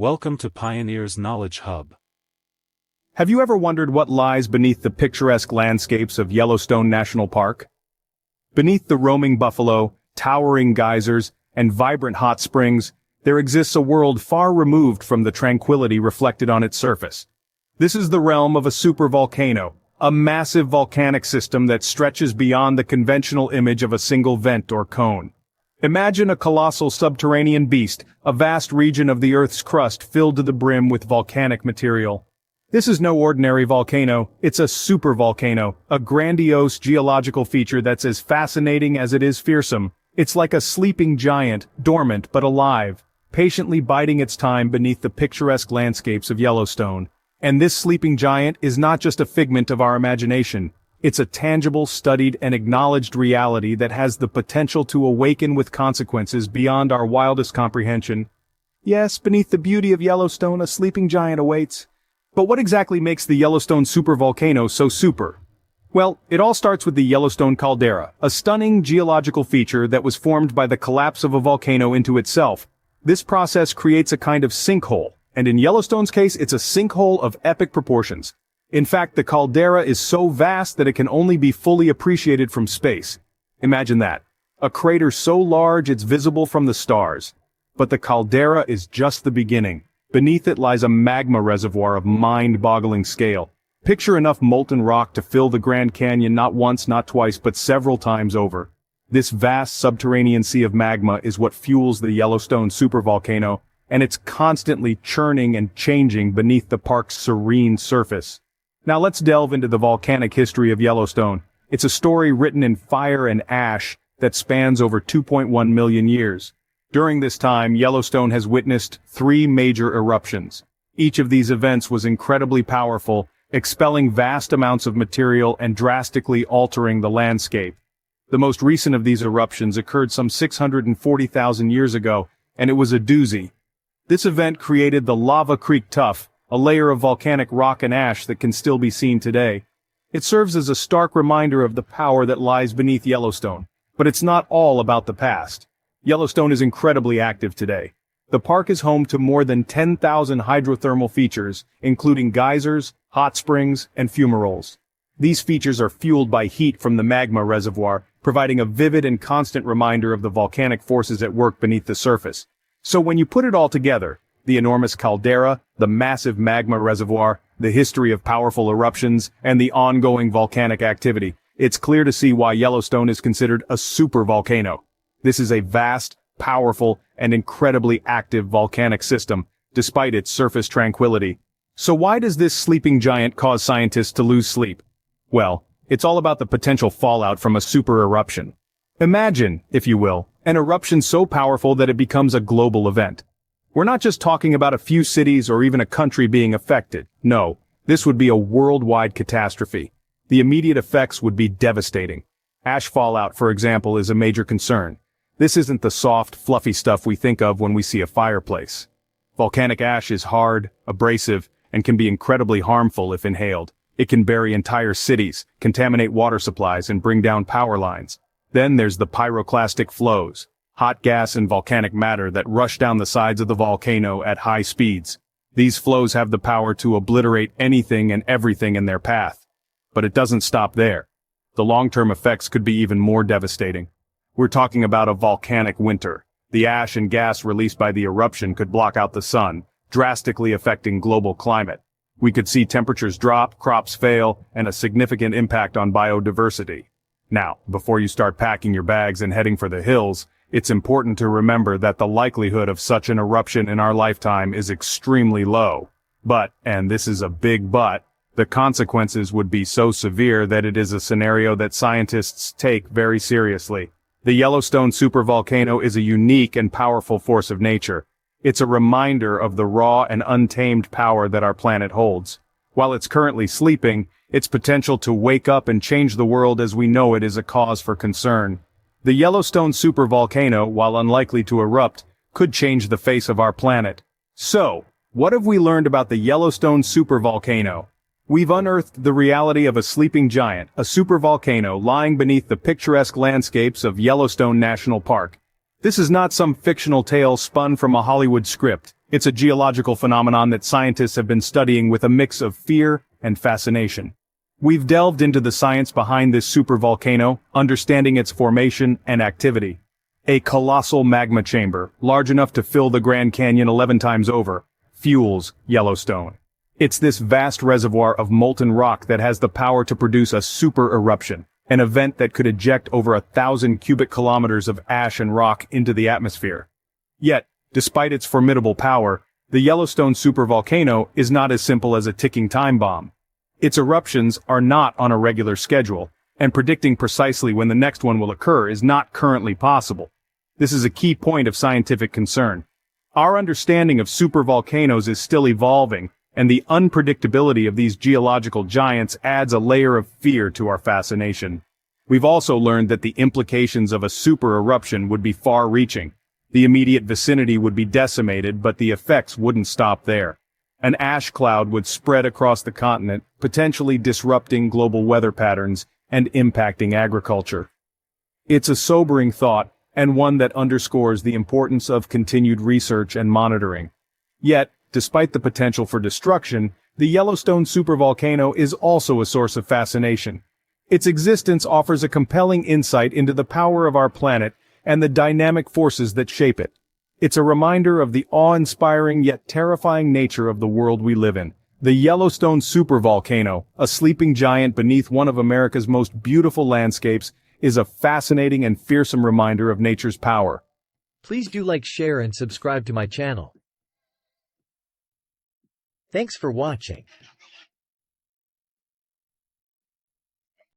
Welcome to Pioneer's Knowledge Hub. Have you ever wondered what lies beneath the picturesque landscapes of Yellowstone National Park? Beneath the roaming buffalo, towering geysers, and vibrant hot springs, there exists a world far removed from the tranquility reflected on its surface. This is the realm of a supervolcano, a massive volcanic system that stretches beyond the conventional image of a single vent or cone. Imagine a colossal subterranean beast, a vast region of the Earth's crust filled to the brim with volcanic material. This is no ordinary volcano, it's a supervolcano, a grandiose geological feature that's as fascinating as it is fearsome. It's like a sleeping giant, dormant but alive, patiently biding its time beneath the picturesque landscapes of Yellowstone. And this sleeping giant is not just a figment of our imagination. It's a tangible, studied, and acknowledged reality that has the potential to awaken with consequences beyond our wildest comprehension. Yes, beneath the beauty of Yellowstone, a sleeping giant awaits. But what exactly makes the Yellowstone supervolcano so super? Well, it all starts with the Yellowstone caldera, a stunning geological feature that was formed by the collapse of a volcano into itself. This process creates a kind of sinkhole, and in Yellowstone's case, it's a sinkhole of epic proportions. In fact, the caldera is so vast that it can only be fully appreciated from space. Imagine that. A crater so large it's visible from the stars. But the caldera is just the beginning. Beneath it lies a magma reservoir of mind-boggling scale. Picture enough molten rock to fill the Grand Canyon not once, not twice, but several times over. This vast subterranean sea of magma is what fuels the Yellowstone supervolcano, and it's constantly churning and changing beneath the park's serene surface. Now let's delve into the volcanic history of Yellowstone. It's a story written in fire and ash that spans over 2.1 million years. During this time, Yellowstone has witnessed 3 major eruptions. Each of these events was incredibly powerful, expelling vast amounts of material and drastically altering the landscape. The most recent of these eruptions occurred some 640,000 years ago, and it was a doozy. This event created the Lava Creek Tuff, a layer of volcanic rock and ash that can still be seen today. It serves as a stark reminder of the power that lies beneath Yellowstone. But it's not all about the past. Yellowstone is incredibly active today. The park is home to more than 10,000 hydrothermal features, including geysers, hot springs, and fumaroles. These features are fueled by heat from the magma reservoir, providing a vivid and constant reminder of the volcanic forces at work beneath the surface. So when you put it all together, the enormous caldera, the massive magma reservoir, the history of powerful eruptions, and the ongoing volcanic activity, it's clear to see why Yellowstone is considered a supervolcano. This is a vast, powerful, and incredibly active volcanic system, despite its surface tranquility. So why does this sleeping giant cause scientists to lose sleep? Well, it's all about the potential fallout from a super eruption. Imagine, if you will, an eruption so powerful that it becomes a global event. We're not just talking about a few cities or even a country being affected. No, this would be a worldwide catastrophe. The immediate effects would be devastating. Ash fallout, for example, is a major concern. This isn't the soft, fluffy stuff we think of when we see a fireplace. Volcanic ash is hard, abrasive, and can be incredibly harmful if inhaled. It can bury entire cities, contaminate water supplies, and bring down power lines. Then there's the pyroclastic flows. Hot gas and volcanic matter that rush down the sides of the volcano at high speeds. These flows have the power to obliterate anything and everything in their path. But it doesn't stop there. The long-term effects could be even more devastating. We're talking about a volcanic winter. The ash and gas released by the eruption could block out the sun, drastically affecting global climate. We could see temperatures drop, crops fail, and a significant impact on biodiversity. Now, before you start packing your bags and heading for the hills, it's important to remember that the likelihood of such an eruption in our lifetime is extremely low. But, and this is a big but, the consequences would be so severe that it is a scenario that scientists take very seriously. The Yellowstone supervolcano is a unique and powerful force of nature. It's a reminder of the raw and untamed power that our planet holds. While it's currently sleeping, its potential to wake up and change the world as we know it is a cause for concern. The Yellowstone supervolcano, while unlikely to erupt, could change the face of our planet. So, what have we learned about the Yellowstone supervolcano? We've unearthed the reality of a sleeping giant, a supervolcano lying beneath the picturesque landscapes of Yellowstone National Park. This is not some fictional tale spun from a Hollywood script. It's a geological phenomenon that scientists have been studying with a mix of fear and fascination. We've delved into the science behind this supervolcano, understanding its formation and activity. A colossal magma chamber, large enough to fill the Grand Canyon 11 times over, fuels Yellowstone. It's this vast reservoir of molten rock that has the power to produce a super eruption, an event that could eject over 1,000 cubic kilometers of ash and rock into the atmosphere. Yet, despite its formidable power, the Yellowstone Super Volcano is not as simple as a ticking time bomb. Its eruptions are not on a regular schedule, and predicting precisely when the next one will occur is not currently possible. This is a key point of scientific concern. Our understanding of supervolcanoes is still evolving, and the unpredictability of these geological giants adds a layer of fear to our fascination. We've also learned that the implications of a super eruption would be far-reaching. The immediate vicinity would be decimated, but the effects wouldn't stop there. An ash cloud would spread across the continent, potentially disrupting global weather patterns and impacting agriculture. It's a sobering thought, and one that underscores the importance of continued research and monitoring. Yet, despite the potential for destruction, the Yellowstone supervolcano is also a source of fascination. Its existence offers a compelling insight into the power of our planet and the dynamic forces that shape it. It's a reminder of the awe-inspiring yet terrifying nature of the world we live in. The Yellowstone supervolcano, a sleeping giant beneath one of America's most beautiful landscapes, is a fascinating and fearsome reminder of nature's power. Please do like, share and subscribe to my channel. Thanks for watching.